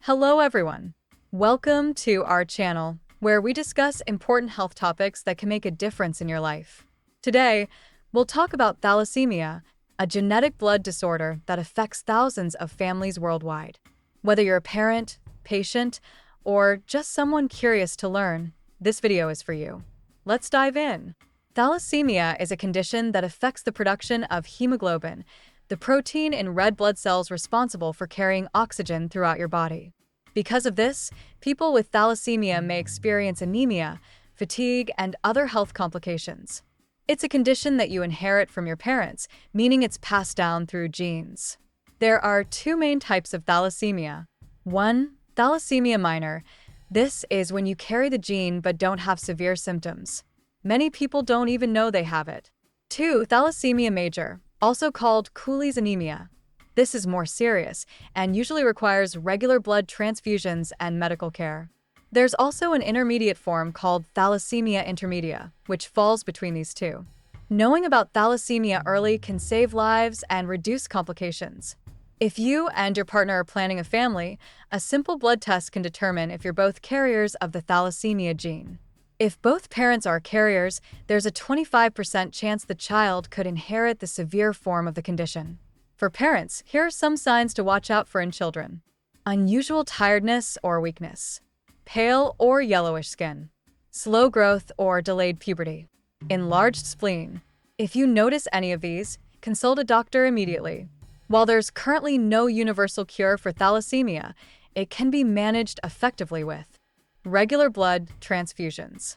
Hello everyone. Welcome to our channel, where we discuss important health topics that can make a difference in your life. Today, we'll talk about thalassemia, a genetic blood disorder that affects thousands of families worldwide. Whether you're a parent, patient, or just someone curious to learn, this video is for you. Let's dive in. Thalassemia is a condition that affects the production of hemoglobin, the protein in red blood cells responsible for carrying oxygen throughout your body. Because of this, people with thalassemia may experience anemia, fatigue, and other health complications. It's a condition that you inherit from your parents, meaning it's passed down through genes. There are two main types of thalassemia. 1. Thalassemia minor. This is when you carry the gene but don't have severe symptoms. Many people don't even know they have it. 2. Thalassemia major, also called Cooley's anemia. This is more serious and usually requires regular blood transfusions and medical care. There's also an intermediate form called thalassemia intermedia, which falls between these two. Knowing about thalassemia early can save lives and reduce complications. If you and your partner are planning a family, a simple blood test can determine if you're both carriers of the thalassemia gene. If both parents are carriers, there's a 25% chance the child could inherit the severe form of the condition. For parents, here are some signs to watch out for in children. Unusual tiredness or weakness. Pale or yellowish skin. Slow growth or delayed puberty. Enlarged spleen. If you notice any of these, consult a doctor immediately. While there's currently no universal cure for thalassemia, it can be managed effectively with regular blood transfusions,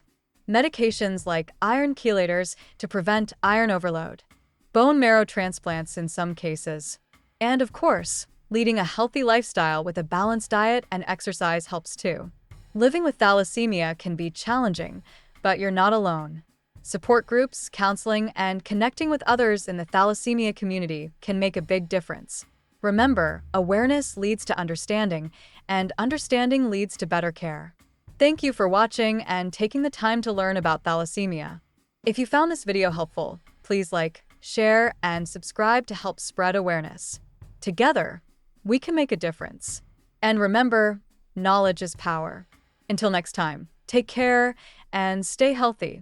medications like iron chelators to prevent iron overload, bone marrow transplants in some cases, and of course, leading a healthy lifestyle with a balanced diet and exercise helps too. Living with thalassemia can be challenging, but you're not alone. Support groups, counseling, and connecting with others in the thalassemia community can make a big difference. Remember, awareness leads to understanding, and understanding leads to better care. Thank you for watching and taking the time to learn about thalassemia. If you found this video helpful, please like, share, and subscribe to help spread awareness. Together, we can make a difference. And remember, knowledge is power. Until next time, take care and stay healthy.